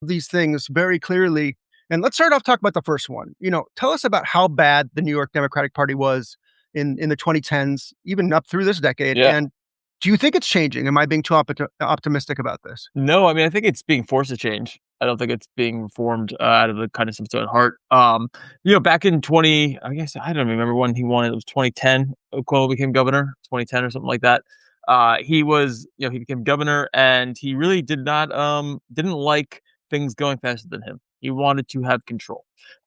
these things very clearly. And let's start off talking about the first one. Tell us about how bad the New York Democratic Party was in the 2010s, even up through this decade. Yeah. And do you think it's changing? Am I being too optimistic about this? No, I mean, I think it's being forced to change. I don't think it's being reformed out of the kindness of its own heart. Back in 20, I guess I don't remember when he won it. It was 2010. Cuomo became governor, 2010 or something like that. He became governor, and he really didn't like things going faster than him. He wanted to have control.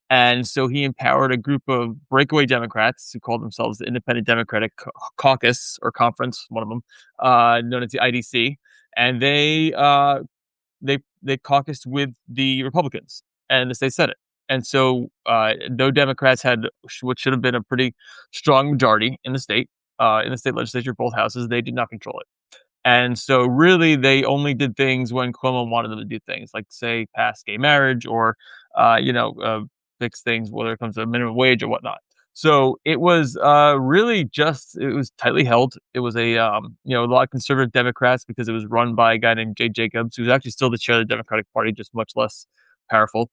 And so he empowered a group of breakaway Democrats who called themselves the Independent Democratic Caucus or Conference, one of them, known as the IDC, and they caucused with the Republicans and the state Senate. And so, though Democrats had what should have been a pretty strong majority in the state legislature, both houses, they did not control it. And so, really, they only did things when Cuomo wanted them to do things, like say pass gay marriage or, uh, you know, uh, fix things, whether it comes to minimum wage or whatnot. So it was really just it was tightly held. It was a lot of conservative Democrats because it was run by a guy named Jay Jacobs, who's actually still the chair of the Democratic Party, just much less powerful.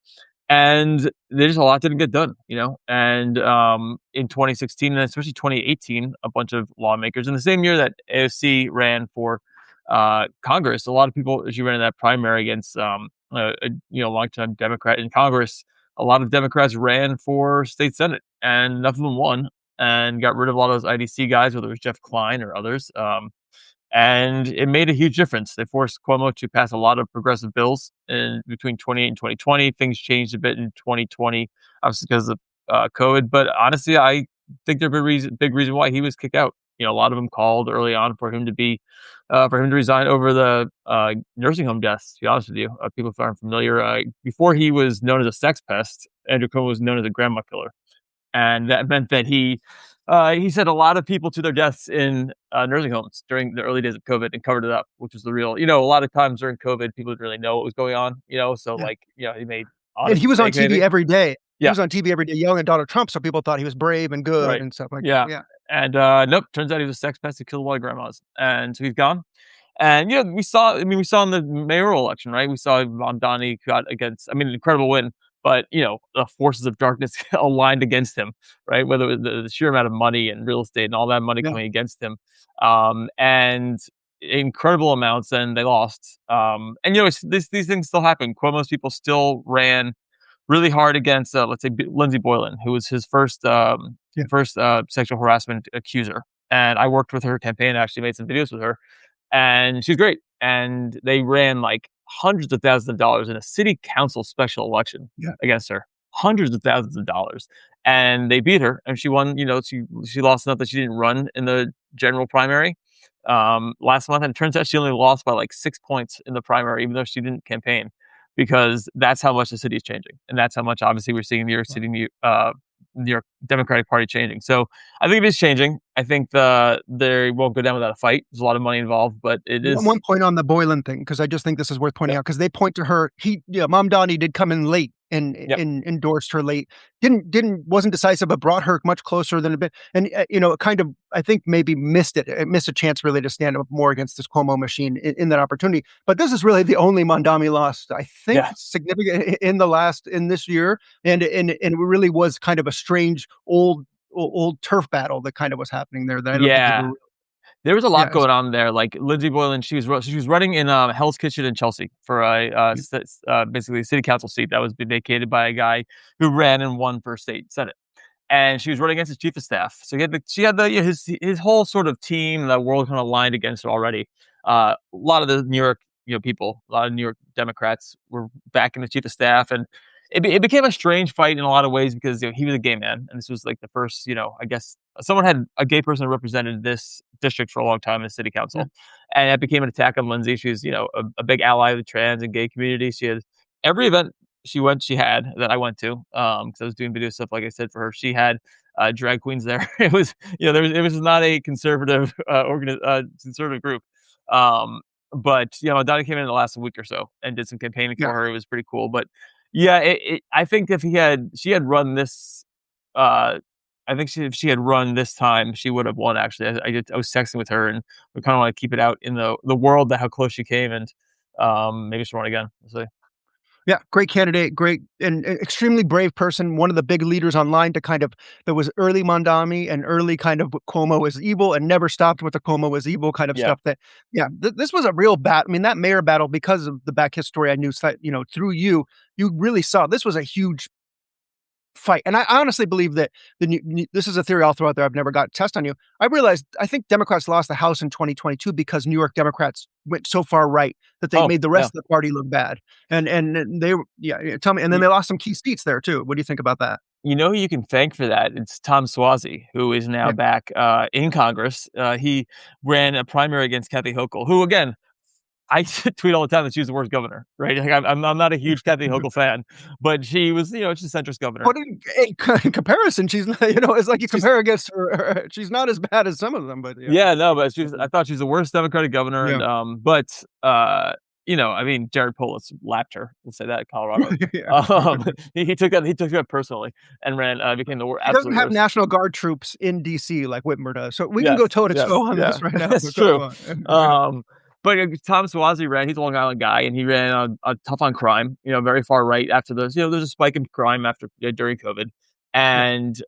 And there's a lot didn't get done, And in 2016 and especially 2018, a bunch of lawmakers in the same year that AOC ran for Congress, a lot of people she ran in that primary against longtime Democrat in Congress. A lot of Democrats ran for state senate, and enough of them won and got rid of a lot of those IDC guys, whether it was Jeff Klein or others. And it made a huge difference. They forced Cuomo to pass a lot of progressive bills in between 20 and 2020. Things changed a bit in 2020, obviously because of COVID. But honestly, I think there's a big reason why he was kicked out. A lot of them called early on for him to resign over the nursing home deaths. To be honest with you, people who aren't familiar, before he was known as a sex pest, Andrew Cuomo was known as a grandma killer, and that meant that he sent a lot of people to their deaths in nursing homes during the early days of COVID and covered it up, which was the real. A lot of times during COVID, people didn't really know what was going on. So Yeah. he made And honest he was on mistakes, TV maybe. every day. He Yeah, was on TV every day yelling at Donald Trump, so people thought he was brave and good right. and stuff like that. Yeah, Yeah. and nope. Turns out he was a sex pest who killed a lot of grandmas, and so he's gone. And we saw. I mean, we saw in the mayoral election, right? We saw Mamdani got against. I mean, an incredible win, but the forces of darkness aligned against him, right? Whether it was the sheer amount of money and real estate and all that money Yeah. coming against him, and incredible amounts, and they lost. And these things still happen. Cuomo's people still ran really hard against, let's say, Lindsey Boylan, who was his Yeah. first sexual harassment accuser. And I worked with her campaign, actually made some videos with her, and she's great. And they ran like hundreds of thousands of dollars in a city council special election Yeah. against her, hundreds of thousands of dollars, and they beat her, and she won. She lost enough that she didn't run in the general primary last month, and it turns out she only lost by like 6 points in the primary, even though she didn't campaign, because that's how much the city is changing, and that's how much obviously we're seeing New York City, New York Democratic Party changing. So I think it is changing. I think they won't go down without a fight. There's a lot of money involved, but it One is. point on the Boylan thing, because I just think this is worth pointing Yep. out, because they point to her. Mom Donnie did come in late Yep. and endorsed her late. Wasn't decisive, but brought her much closer than a bit. And kind of, I think maybe missed it. It missed a chance really to stand up more against this Cuomo machine in that opportunity. But this is really the only Mondami lost, I think, Yeah. significant in this year, and it really was kind of a strange old turf battle that kind of was happening there. That I don't think Yeah. people. There was a lot Yeah. going on there. Like Lindsey Boylan, she was running in Hell's Kitchen in Chelsea for basically a city council seat that was vacated by a guy who ran and won for state senate. And she was running against his chief of staff. So she had his whole sort of team, the world kind of aligned against her already. A lot of the New York people, a lot of New York Democrats were backing the chief of staff, and it became a strange fight in a lot of ways because he was a gay man, and this was like the first, I guess someone had a gay person represented this district for a long time in the city Yeah. council, and it became an attack on Lindsay. She was a big ally of the trans and gay community. She had every event she had that I went to, because I was doing video stuff, like I said, for her. She had drag queens there. It was it was not a conservative conservative group. But Donnie came in the last week or so and did some campaigning Yeah. for her. It was pretty cool. But yeah, I think if she had run this, I think if she had run this time, she would have won. Actually, I was texting with her, and we kind of want to keep it out in the world that how close she came, and maybe she'll run again. We'll see. Yeah, great candidate, great and extremely brave person, one of the big leaders online to kind of that was early Mondami and early kind of Cuomo was evil and never stopped with the Cuomo was evil kind of Yeah. stuff that yeah, this was a real I mean, that mayor battle because of the back history I knew, through you, you really saw this was a huge fight. And I honestly believe that this is a theory I'll throw out there. I've never got to test on you. I realized I think Democrats lost the House in 2022 because New York Democrats went so far right that they Oh, made the yeah. rest of the party look bad. And they yeah, tell me. And then You they lost some key seats there too. What do you think about that? you know who you can thank for that? It's Tom Suozzi, who is now Yeah. back, in Congress. He ran a primary against Kathy Hochul, who again, I tweet all the time that she was the worst governor, right? Like, I'm not a huge Kathy Hochul fan, but she was, she's a centrist governor. But in comparison, she's not, it's like you She's compare against her, she's not as bad as some of them, but yeah. Yeah, no, but I thought she was the worst Democratic governor, Yeah. and, I mean, Jared Polis lapped her, let's say that, in Colorado. Yeah. He took that personally and became the He doesn't absolute have worst. National Guard troops in DC like Whitmer does. So we can Yes, go toe to yes, toe on yeah, this right now. that's So go true. on. Um, but Tom Suozzi ran. He's a Long Island guy, and he ran on tough on crime. Very far right after those. There's a spike in crime after during COVID, Yeah. and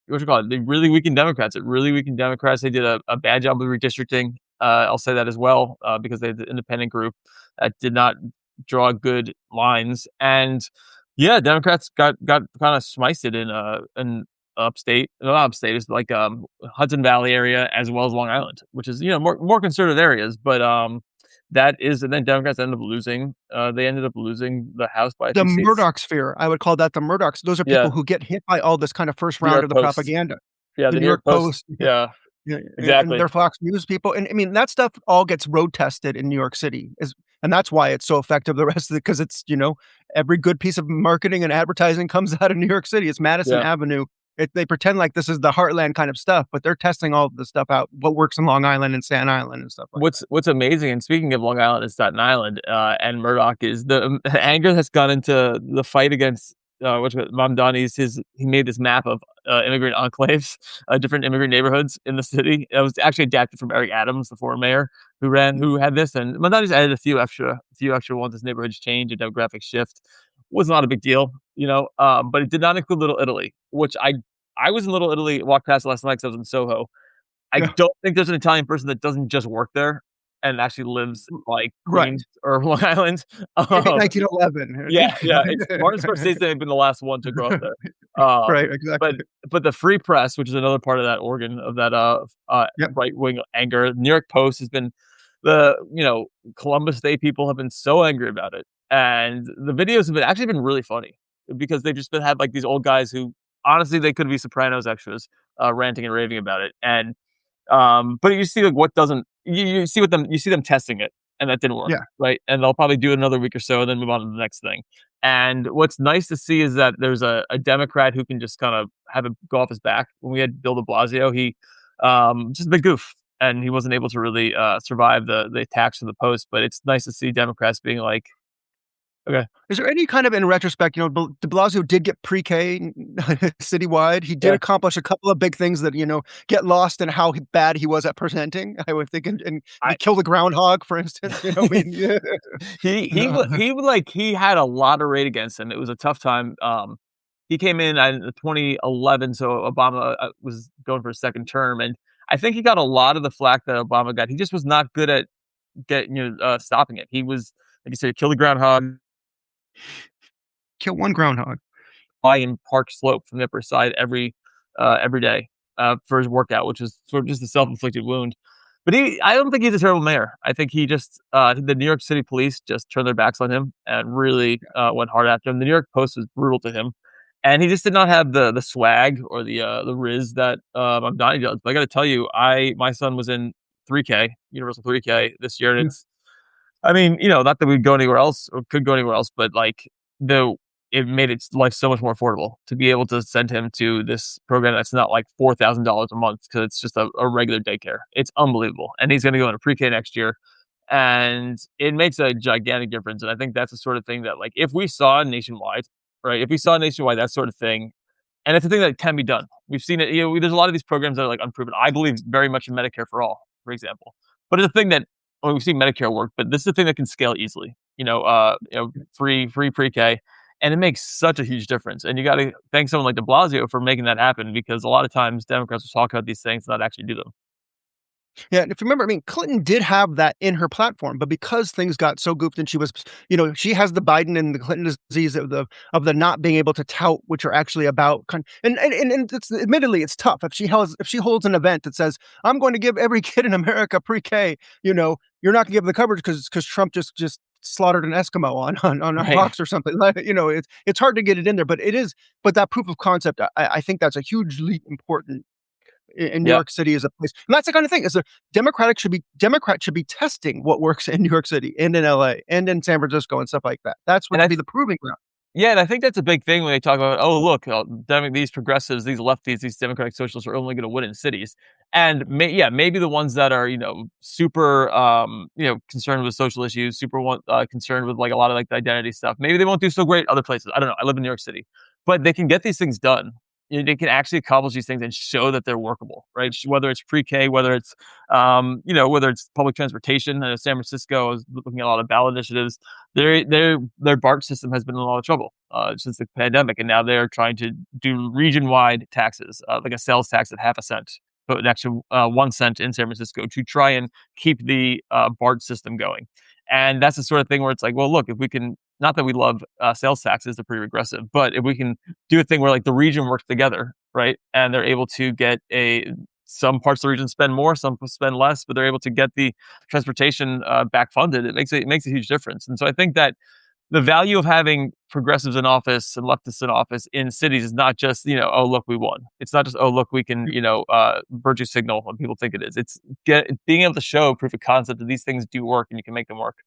what you call it? They really weakened Democrats. It really weakened Democrats. They did a bad job with redistricting. I'll say that as well because they had the independent group that did not draw good lines. And yeah, Democrats got kind of smisted in upstate, not upstate, it's like Hudson Valley area as well as Long Island, which is more conservative areas. But and then Democrats ended up losing. They ended up losing the House by a The few seats. Murdoch sphere, I would call that the Murdochs. Those are Yeah, people who get hit by all this kind of first New round York of the Post. propaganda. Yeah, The the New New York York Post. Post, Yeah, yeah, and exactly. their Fox News people, and I mean, that stuff all gets road tested in New York City, and that's why it's so effective the rest of it, because it's, every good piece of marketing and advertising comes out of New York City. It's Madison Yeah. Avenue. They pretend like this is the heartland kind of stuff, but they're testing all of the stuff out, what works in Long Island and Staten Island and stuff like that. What's amazing, and speaking of Long Island and Staten Island, and Murdoch, is the anger that's gone into the fight against Mamdani's. He made this map of immigrant enclaves, different immigrant neighborhoods in the city. It was actually adapted from Eric Adams, the former mayor who had this, and Mamdani's added a few extra ones as neighborhoods change, a demographic shift. Was not a big deal, but it did not include Little Italy, which I was in Little Italy, walked past last night because I was in Soho. I Yeah, don't think there's an Italian person that doesn't just work there and actually lives like right. Queens or Long Island. Maybe Um, 1911. yeah, yeah. It's Martin Scorsese had been the last one to grow up there. Right, But exactly. the Free Press, which is another part of that organ of that Yep, right wing anger, New York Post has been Columbus Day people have been so angry about it, and the videos have actually been really funny because they've just had like these old guys who honestly they could be Sopranos extras ranting and raving about it, and but you see like what doesn't you see them testing it, and that didn't work, yeah. right? And they'll probably do it another week or so, and then move on to the next thing. And what's nice to see is that there's a Democrat who can just kind of have it go off his back. When we had Bill De Blasio, he just a big goof, and he wasn't able to really survive the attacks from the Post. But it's nice to see Democrats being like, okay, Is there any kind of in retrospect, De Blasio did get pre-K citywide. He did yeah, accomplish a couple of big things that, get lost in how bad he was at presenting. I would think, and he I killed a groundhog, for instance, I mean, yeah. he had a lot of rate against him. It was a tough time. He came in 2011, so Obama was going for a second term, and I think he got a lot of the flack that Obama got. He just was not good at stopping it. He was, like you said, kill the groundhog, Kill one groundhog. fly in Park Slope from the Upper Side every day for his workout, which is sort of just a self-inflicted wound. But I don't think he's a terrible mayor. I think he just the New York City police just turned their backs on him and really went hard after him. The New York Post was brutal to him, and he just did not have the swag or the riz that Mamdani does. But I got to tell you, my son was in 3K, Universal 3K this year, and Yeah, it's, I mean, not that we'd go anywhere else or could go anywhere else, but like the it made its life so much more affordable to be able to send him to this program that's not like $4,000 a month because it's just a regular daycare. It's unbelievable, and he's going to go into pre-K next year, and it makes a gigantic difference. And I think that's the sort of thing that, like, if we saw nationwide, right? If we saw nationwide that sort of thing, and it's a thing that can be done. We've seen it. There's a lot of these programs that are like unproven. I believe very much in Medicare for all, for example, but it's a thing that well, we've seen Medicare work, but this is the thing that can scale easily. Free pre-K, and it makes such a huge difference. And you got to thank someone like De Blasio for making that happen, because a lot of times Democrats will talk about these things and not actually do them. Yeah, and if you remember, I mean, Clinton did have that in her platform, but because things got so goofed and she was, she has the Biden and the Clinton disease of the not being able to tout, which are actually about and it's admittedly it's tough. If she holds an event that says, I'm going to give every kid in America pre-K, you're not gonna give them the coverage because Trump just slaughtered an Eskimo on Right. Fox or something. Like, it's hard to get it in there, but that proof of concept, I think that's a hugely important in New Yeah. York City is a place, and that's the kind of thing. Is a Democrats should be testing what works in New York City and in LA and in San Francisco and stuff like that. That's what And should I be the proving ground. Yeah, and I think that's a big thing when they talk about, oh, look, these progressives, these lefties, these democratic socialists are only going to win in cities. And maybe the ones that are, super, concerned with social issues, concerned with like a lot of like the identity stuff. Maybe they won't do so great other places. I don't know. I live in New York City, but they can get these things done. They can actually accomplish these things and show that they're workable, right? Whether it's pre-K, whether it's public transportation. I know San Francisco is looking at a lot of ballot initiatives. Their BART system has been in a lot of trouble since the pandemic, and now they're trying to do region-wide taxes, like a sales tax at half a cent, but an extra 1 cent in San Francisco to try and keep the BART system going. And that's the sort of thing where it's like, well, look, if we can, not that we love sales taxes, they're pretty regressive, but if we can do a thing where like the region works together, right, and they're able to get some parts of the region spend more, some spend less, but they're able to get the transportation back funded. It makes a huge difference. And so I think that the value of having progressives in office and leftists in office in cities is not just, oh, look, we won. It's not just, oh, look, we can, virtue signal when people think it is. It's being able to show proof of concept that these things do work and you can make them work.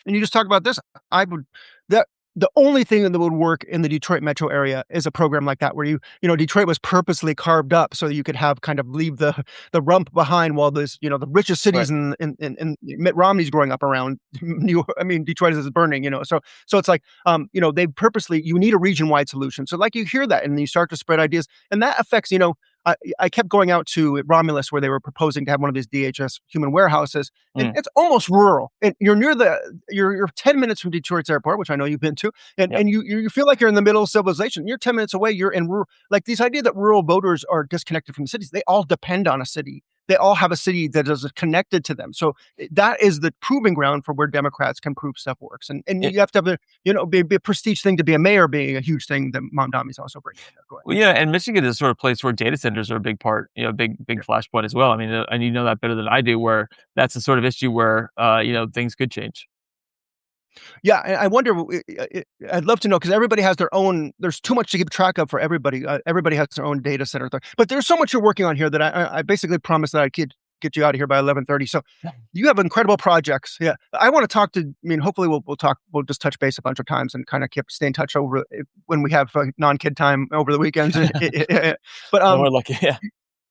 And you just talk about this, I would that the only thing that would work in the Detroit metro area is a program like that where Detroit was purposely carved up so that you could have kind of leave the rump behind while the richest Right. cities in Mitt Romney's growing up around New York. I mean, Detroit is burning, so it's like, they purposely, you need a region-wide solution. So like you hear that and you start to spread ideas and that affects, I kept going out to Romulus where they were proposing to have one of these DHS human warehouses, and Mm, it's almost rural. And you're 10 minutes from Detroit's airport, which I know you've been to, and yep. you feel like you're in the middle of civilization. You're 10 minutes away. You're in rural. Like these idea that rural voters are disconnected from the cities. They all depend on a city. They all have a city that is connected to them. So that is the proving ground for where Democrats can prove stuff works. And It, you have to have be a prestige thing to be a mayor, being a huge thing that Mamdami's also bringing in there. Go ahead. well, yeah, and Michigan is sort of place where data centers are a big part, big flashpoint as well. I mean, and you know that better than I do, where that's the sort of issue where things could change. Yeah, I wonder. I'd love to know because everybody has their own. There's too much to keep track of for everybody. Everybody has their own data center, but there's so much you're working on here that I basically promised that I'd get you out of here by 11:30. So you have incredible projects. Yeah, I want to talk to. I mean, hopefully we'll talk. We'll just touch base a bunch of times and kind of stay in touch over when we have non-kid time over the weekends. But No, we're lucky. Yeah.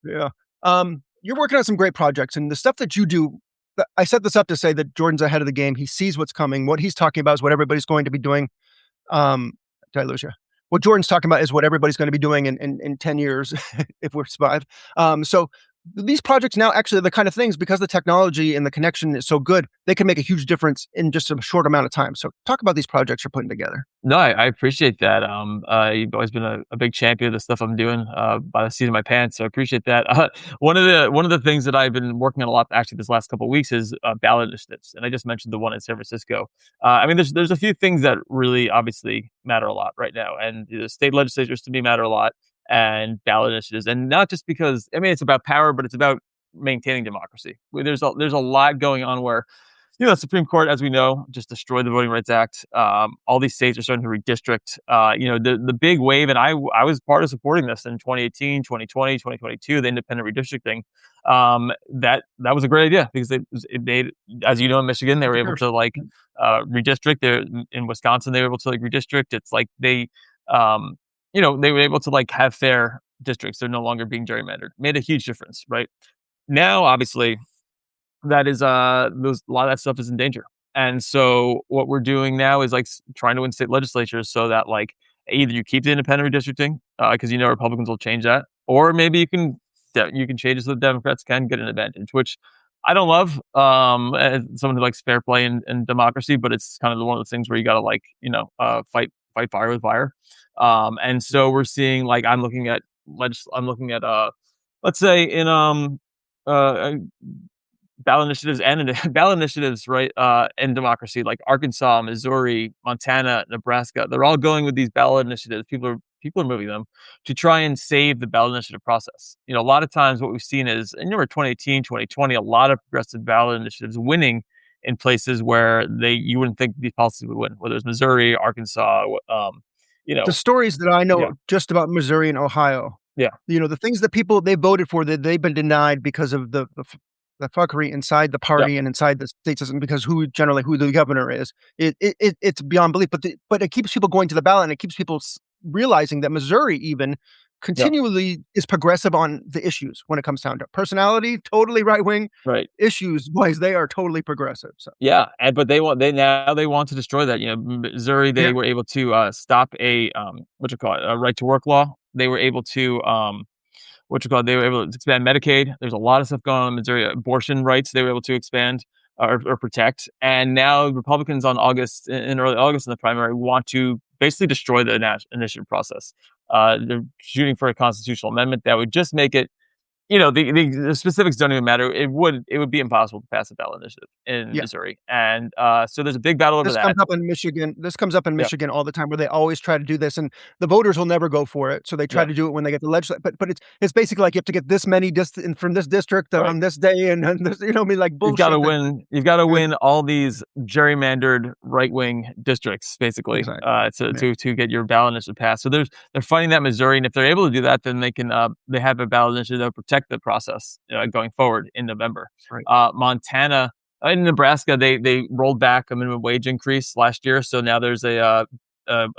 yeah. You're working on some great projects, and the stuff that you do. I set this up to say that Jordan's ahead of the game. He sees what's coming. What he's talking about is what everybody's going to be doing. Did I lose you? What Jordan's talking about is what everybody's going to be doing in 10 years if we're survive. So these projects now actually are the kind of things, because the technology and the connection is so good, they can make a huge difference in just a short amount of time. So talk about these projects you're putting together. No, I appreciate that. You've always been a big champion of the stuff I'm doing by the seat of my pants. So I appreciate that. One of the things that I've been working on a lot actually this last couple of weeks is ballot initiatives, and I just mentioned the one in San Francisco. I mean, there's a few things that really obviously matter a lot right now, and the state legislatures to me matter a lot, and ballot initiatives, and not just because I mean it's about power, but it's about maintaining democracy. There's a lot going on where the Supreme Court, as we know, just destroyed the Voting Rights Act. All these states are starting to redistrict. The big wave, and I was part of supporting this in 2018, 2020, 2022, the independent redistricting. That was a great idea because they, as you know, in Michigan, they were able to like redistrict. There in Wisconsin, they were able to like redistrict. It's like they were able to like have fair districts. They're no longer being gerrymandered. Made a huge difference, right? Now, obviously, that is a lot of that stuff is in danger. And so what we're doing now is like trying to win state legislatures so that like either you keep the independent redistricting because Republicans will change that, or maybe you can change it so the Democrats can get an advantage. Which I don't love as someone who likes fair play and democracy, but it's kind of one of those things where you got to like fight fire with fire. And so we're seeing like I'm looking at let's say in ballot initiatives and ballot initiatives, right? In democracy, like Arkansas, Missouri, Montana, Nebraska, they're all going with these ballot initiatives. People are moving them to try and save the ballot initiative process. A lot of times what we've seen is, in 2018, 2020, a lot of progressive ballot initiatives winning in places where you wouldn't think these policies would win, whether it's Missouri, Arkansas, you The know, stories that I yeah, know just about Missouri and Ohio, yeah, the things that people they voted for that they've been denied because of the fuckery inside the yeah, party and inside the state system because who the governor is. It's beyond belief, but it keeps people going to the ballot and it keeps people realizing that Missouri even yeah, continually is progressive on the issues when it comes down to personality, totally right wing right. issues wise, they are totally progressive. So Yeah, and but they want to destroy that. Missouri, yeah, they were able to stop a what you call it, a right to work law. They were able to they were able to expand Medicaid. There's a lot of stuff going on in Missouri. Abortion rights they were able to expand or protect. And now Republicans in early August in the primary want to basically destroy the initiative process. They're shooting for a constitutional amendment that would just make it, the specifics don't even matter. It would be impossible to pass a ballot initiative in yeah. Missouri, and so there's a big battle over that. This comes up in Yeah, Michigan all the time where they always try to do this, and the voters will never go for it, so they try yeah, to do it when they get the legislat but it's basically like you have to get this many from this district right. on this day and this what I mean, like You've got to bullshit that win. You've got to uh, win all these gerrymandered right wing districts, basically, exactly. Yeah, to get your ballot initiative passed. So they're fighting that Missouri, and if they're able to do that, then they have a ballot initiative that will protect the process going forward in November. right. Montana, in Nebraska, they rolled back a minimum wage increase last year, so now there's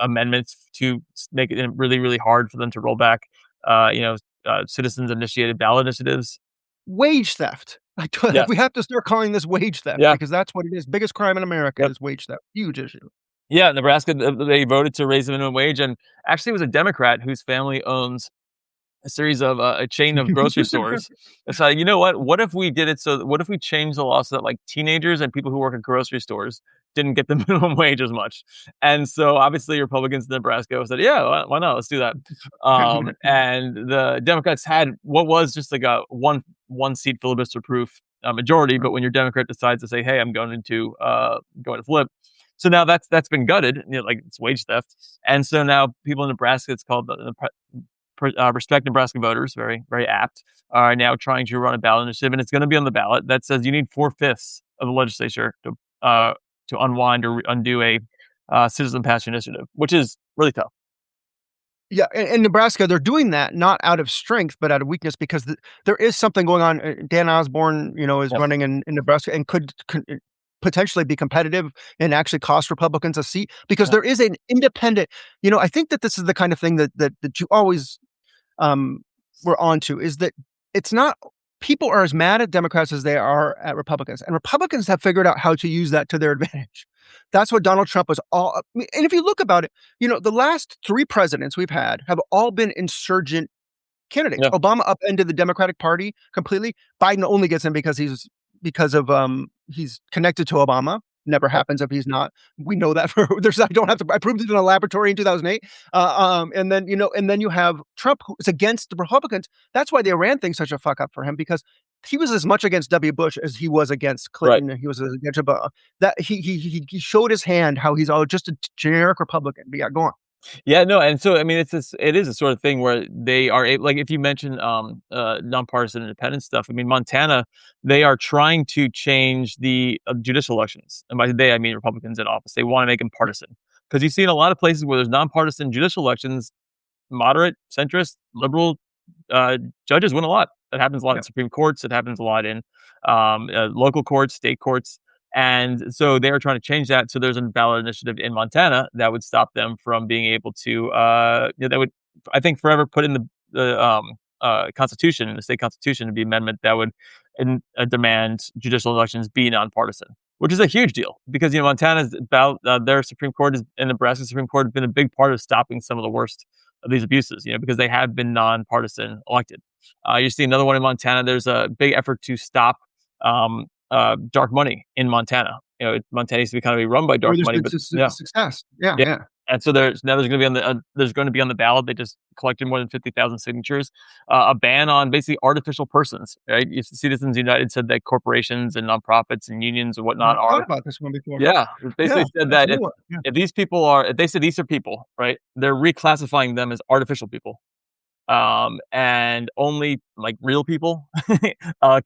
amendments to make it really really hard for them to roll back. Citizens initiated ballot initiatives. Wage theft. We Yes. have to start calling this wage theft Yeah. because that's what it is. Biggest crime in America Yep. is wage theft. Huge issue. Yeah, Nebraska, they voted to raise the minimum wage, and actually, it was a Democrat whose family owns a chain of grocery stores. It's like, you know what? What if we did it so? What if we changed the law so that like teenagers and people who work at grocery stores didn't get the minimum wage as much? And so obviously, Republicans in Nebraska said, "Yeah, why not? Let's do that." And the Democrats had what was just like a one seat filibuster proof majority, but when your Democrat decides to say, "Hey, I'm going to flip," so now that's been gutted, like it's wage theft, and so now people in Nebraska, it's called Respect Nebraska Voters, very very apt, are now trying to run a ballot initiative, and it's going to be on the ballot that says you need 4/5 of the legislature to unwind or undo a citizen passed initiative, which is really tough. Yeah, in Nebraska, they're doing that not out of strength, but out of weakness because there is something going on. Dan Osborne, is Yep. running in Nebraska and could potentially be competitive and actually cost Republicans a seat because Yep. there is an independent. I think that this is the kind of thing that you always um, were onto is that it's not people are as mad at Democrats as they are at Republicans, and Republicans have figured out how to use that to their advantage. That's what Donald Trump was all. And if you look about it, the last three presidents we've had have all been insurgent candidates. Yeah. Obama upended the Democratic Party completely. Biden only gets in he's connected to Obama. Never Yep. happens if he's not. We know that for there's I don't have to I proved it in a laboratory in 2008. And then you have Trump who is against the Republicans. That's why the Iran thing's such a fuck up for him because he was as much against W. Bush as he was against Right. Clinton. He was against Obama. That he showed his hand how he's all just a generic Republican. But yeah, go on. Yeah, no, and so I mean, it is a sort of thing where they are able, like if you mention nonpartisan independent stuff. I mean, Montana, they are trying to change the judicial elections, and by they I mean Republicans in office. They want to make them partisan because you see in a lot of places where there's nonpartisan judicial elections, moderate, centrist, liberal uh, judges win a lot. That happens a lot Yeah. in Supreme Courts. It happens a lot in local courts, state courts. And so they are trying to change that. So there's a ballot initiative in Montana that would stop them from being able to, that would, I think, forever put in the Constitution, in the state Constitution, to be amendment that would demand judicial elections be nonpartisan, which is a huge deal because, Montana's about their Supreme Court and Nebraska Supreme Court have been a big part of stopping some of the worst of these abuses, because they have been nonpartisan elected. You see another one in Montana. There's a big effort to stop dark money in Montana. Montana used to be kind of be run by Where dark there's money, been but yeah, success. Yeah, yeah. yeah. And so there's going to be on the ballot. They just collected more than 50,000 signatures. A ban on basically artificial persons. Right? Citizens United said that corporations and nonprofits and unions and whatnot I've thought are, about this one before. yeah. It Yeah, basically said that's a that new one. Yeah. if these people are, if they said these are people, right, they're reclassifying them as artificial people. And only like real people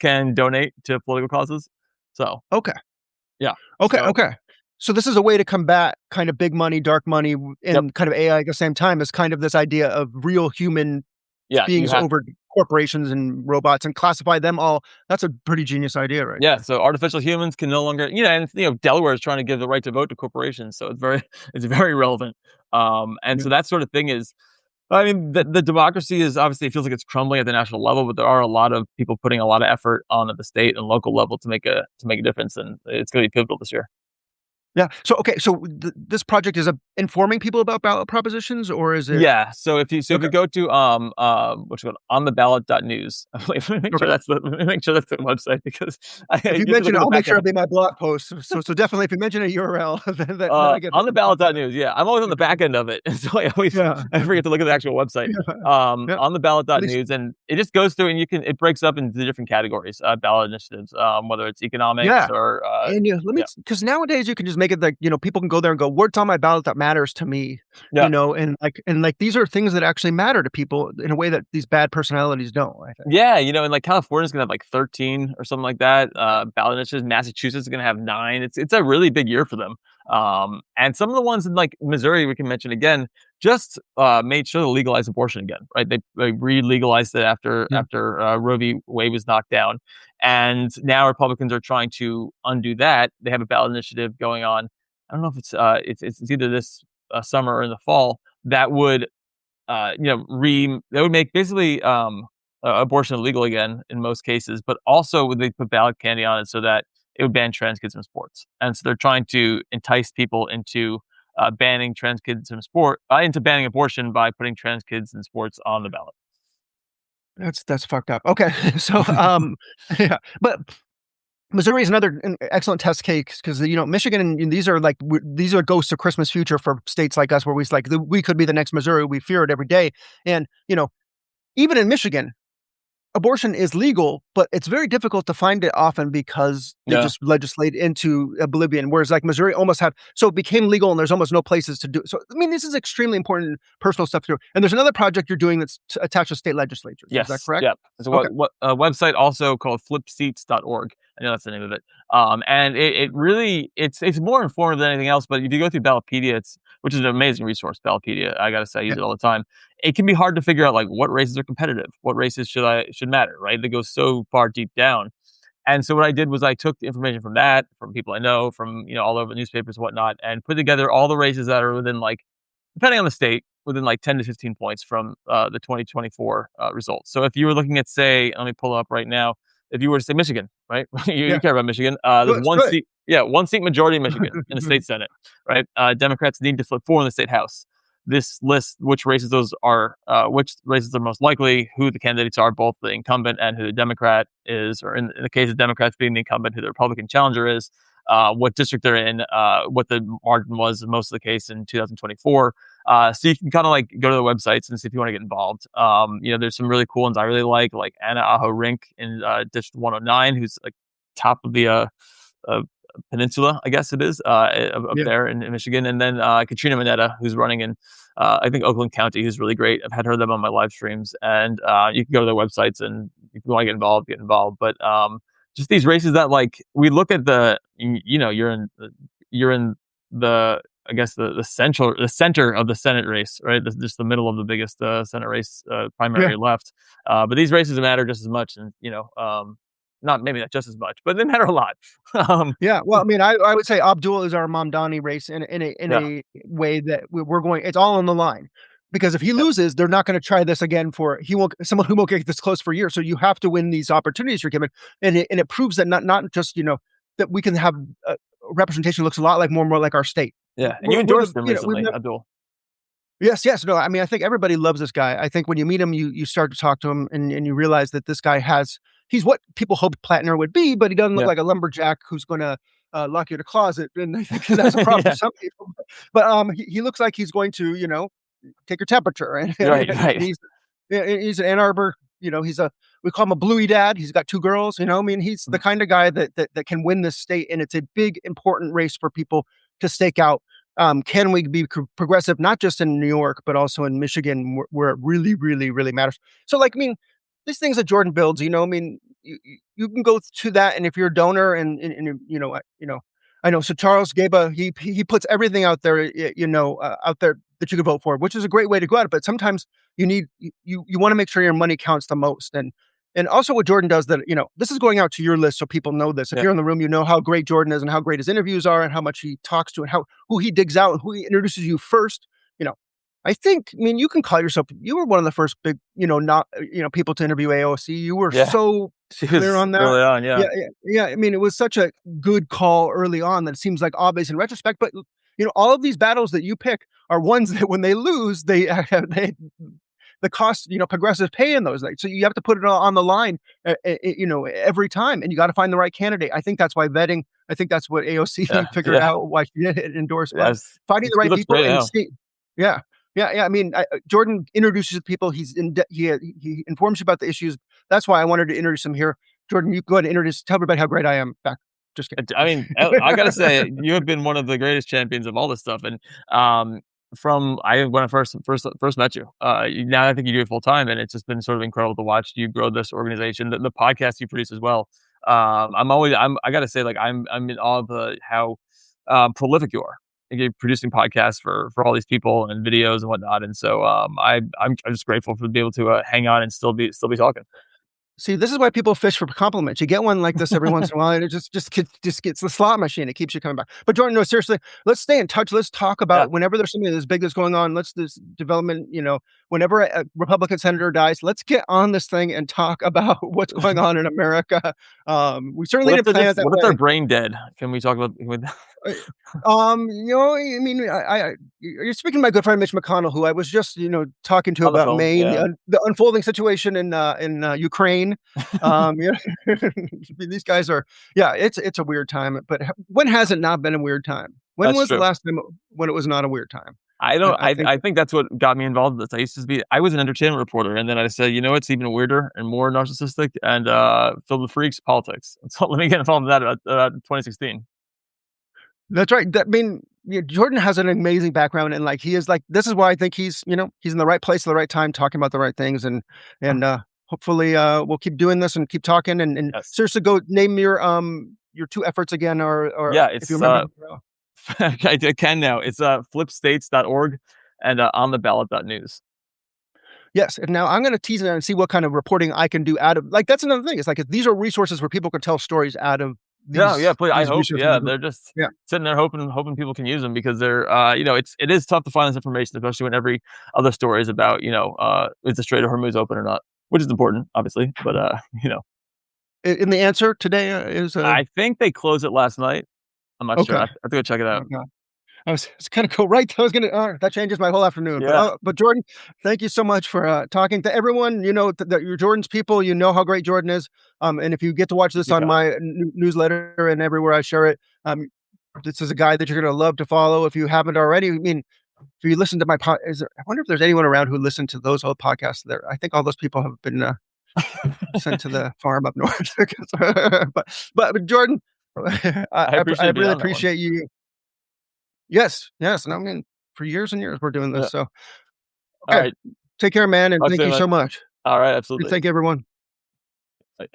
can donate to political causes. So Okay. yeah. Okay, So okay. So this is a way to combat kind of big money, dark money, yep. and kind of AI at the same time as kind of this idea of real human Yeah. You beings have. over corporations and robots and classify them all. That's a pretty genius idea right Yeah, there. so artificial humans can no longer, and Delaware is trying to give the right to vote to corporations, so it's very it's very relevant. And Yeah. so that sort of thing is, I mean, the democracy is obviously, it feels like it's crumbling at the national level, but there are a lot of people putting a lot of effort on at the state and local level to make a difference, and it's going to be pivotal this year. Yeah. So okay, so this project is informing people about ballot propositions, or is it Yeah. So if okay? you go to what's it called, ontheballot.news. Let me make Okay. sure that's the website, because If you you have to look mention at it, the I'll make back sure end. it'll be my blog post. So definitely, if you mention a URL, then I get On the hooked on ballot.news, yeah. I'm always on the back end of it, and so Yeah. I forget to look at the actual website. Yeah. Yeah. On the At least ballot.news, and it just goes through, and it breaks up into the different categories, ballot initiatives, whether it's economics yeah. or And let me, yeah, because nowadays you can just make it like, people can go there and go, what's on my ballot that matters to me, yeah. and these are things that actually matter to people in a way that these bad personalities don't, I think. Yeah, and like California's gonna have like 13 or something like that. Ballot initiatives. Massachusetts is gonna have 9. It's a really big year for them. And some of the ones in like Missouri, we can mention again, just made sure to legalize abortion again. Right? They re-legalized it Yeah. after Roe v. Wade was knocked down, and now Republicans are trying to undo that. They have a ballot initiative going on. I don't know if it's either this summer or in the fall that would that would make basically abortion illegal again in most cases, but also would they put ballot candy on it so that it would ban trans kids in sports. And so they're trying to entice people into banning trans kids in sport, into banning abortion by putting trans kids in sports on the ballot. That's fucked up. Okay. So, yeah, but Missouri is another excellent test case because Michigan and these are like these are ghosts of Christmas future for states like us where we could be the next Missouri. We fear it every day, and even in Michigan, abortion is legal, but it's very difficult to find it often because they Yeah. just legislate into oblivion. Whereas like Missouri almost had, so it became legal and there's almost no places to do it. So, I mean, this is extremely important personal stuff to do. And there's another project you're doing that's attached to state legislatures. Is that Yes. correct? Yep. There's Okay. a website also called flipseats.org. I know that's the name of it. And it really, it's more informative than anything else. But if you go through Ballotpedia, which is an amazing resource, Ballotpedia, I gotta say, I use Yeah. it all the time. It can be hard to figure out like what races are competitive, what races should matter, right? They go so far deep down. And so what I did was I took the information from that, from people I know, from all over newspapers and whatnot, and put together all the races that are within, like, depending on the state, within like 10 to 15 points from the 2024 results. So if you were looking at, say, let me pull up right now, if you were to say Michigan, right? You Yeah. care about Michigan. There's Good. one Good. seat, yeah, one seat majority in Michigan in the state Senate, right? Democrats need to flip 4 in the state House. This lists which races are most likely, who the candidates are, both the incumbent and who the Democrat is, or in the case of Democrats being the incumbent, who the Republican challenger is, what district they're in, what the margin was in most of the case in 2024. So you can kind of like go to the websites and see if you want to get involved. There's some really cool ones I really like Anna Aho Rink in District 109, who's like top of the uh, peninsula, I guess it is, up Yeah. there in Michigan. And then Katrina Mineta, who's running in, I think, Oakland County, who's really great. I've had her them on my live streams. And you can go to their websites, and if you want to get involved, get involved. But just these races that, like, we look at you're in the, I guess, the center of the Senate race, right? Just the middle of the biggest Senate race Yeah. primary left. But these races matter just as much, and not maybe not just as much, but they matter a lot. um, Yeah, well, I mean, I would say Abdul is our Mamdani race in yeah, a way that we're going. It's all on the line because if he yeah, loses, they're not going to try this again. For he won't someone who won't get this close for years. So you have to win these opportunities you're given, and it proves that not just that we can have a representation that looks a lot like more and more like our state. yeah. And you We're the endorsed him we've recently, never. Abdul. Yes, yes. No, I mean, I think everybody loves this guy. I think when you meet him, you start to talk to him and you realize that this guy he's what people hoped Platner would be, but he doesn't look Yeah. like a lumberjack who's going to lock you in a closet. And I think that's a problem for Yeah. some people. But he looks like he's going to, take your temperature, and, Right, and right. he's an Ann Arbor. We call him a Bluey dad. He's got two girls. I mean, he's the kind of guy that can win this state, and it's a big important race for people to stake out. Can we be progressive, not just in New York, but also in Michigan, where it really, really, really matters? So, like, I mean, these things that Jordan builds, I mean, you can go to that, and if you're a donor, and I know. So Charles Gaba, he puts everything out there, out there that you can vote for, which is a great way to go at it. But sometimes you need you want to make sure your money counts the most, and also what Jordan does, that this is going out to your list so people know this. If Yeah. you're in the room, you know how great Jordan is and how great his interviews are and how much he talks to and who he digs out and who he introduces you first. You know, I mean, you can call yourself, you were one of the first big, not, people to interview AOC. You were Yeah. so She clear was on that. early on, yeah. Yeah, yeah, yeah. I mean, it was such a good call early on that it seems like obvious in retrospect. But all of these battles that you pick are ones that when they lose, they the cost, progressive pay in those. Like, so you have to put it all on the line, every time, and you got to find the right candidate. I think that's why vetting. I think that's what AOC Yeah, figured yeah. out why she did it endorsed. But Yes. finding the She right looks people great and now. see, yeah, yeah, yeah. I mean, Jordan introduces people. He informs you about the issues. That's why I wanted to introduce him here. Jordan, you go ahead and tell everybody how great I am. Back, just I mean, I gotta say, you have been one of the greatest champions of all this stuff, and from when I first met you, now I think you do it full time, and it's just been sort of incredible to watch you grow this organization, the podcast you produce as well. I gotta say, like I'm in awe of how prolific you are. Like, you're producing podcasts for all these people and videos and whatnot, and so I'm just grateful for be able to hang on and still be talking. See, this is why people fish for compliments. You get one like this every once in a while, and it just gets the slot machine. It keeps you coming back. But Jordan, no, seriously, let's stay in touch. Let's talk Yeah. about whenever there's something this big that's going on. This development. Whenever a Republican senator dies, let's get on this thing and talk about what's going on in America. We certainly didn't plan it that What if they're way. brain dead? Can we talk about Uh, I mean, you're speaking to my good friend Mitch McConnell, who I was just, talking to on the about phone? Maine, Yeah. the unfolding situation in Ukraine. These guys are, yeah, it's a weird time. But when has it not been a weird time? When That's was the true. last time when it was not a weird time? I don't I think I think that's what got me involved in this. I was an entertainment reporter, and then I said, "You know what's even weirder and more narcissistic and, filled with freaks? Politics." So let me get involved in that about 2016. that's right. I mean, Jordan has an amazing background, and like he is like this is why I think he's in the right place at the right time, talking about the right things, and hopefully we'll keep doing this and keep talking, and Yes. seriously go name your two efforts again, or Yeah, if you it's, remember. I can now. It's, flipstates.org and, ontheballot.news. Yes, and now I'm going to tease it out and see what kind of reporting I can do out of like that's another thing. It's like these are resources where people can tell stories out of Yeah, yeah, please, I these hope, resources. yeah, they're just Yeah. sitting there hoping people can use them because they're, it is tough to find this information, especially when every other story is about, is the Strait of Hormuz open or not, which is important, obviously, but, And the answer today is I think they closed it last night. I'm not sure. I okay. have to go check it out. Okay. It's kind of cool, right? I was gonna. That changes my whole afternoon. But Yeah, Jordan, thank you so much for talking to everyone. That you're Jordan's people. You know how great Jordan is. And if you get to watch this you on got it. my newsletter and everywhere I share it, this is a guy that you're gonna love to follow if you haven't already. I mean, if you listen to my I wonder if there's anyone around who listened to those old podcasts. There, I think all those people have been sent to the farm up north. but Jordan, I I appreciate being really on that one. appreciate you. Yes, yes, and I mean, for years and years we're doing Yeah. this. So, okay, Alright. take care, man, and Talk thank soon, you man. so much. Alright, absolutely. Thank everyone. Bye.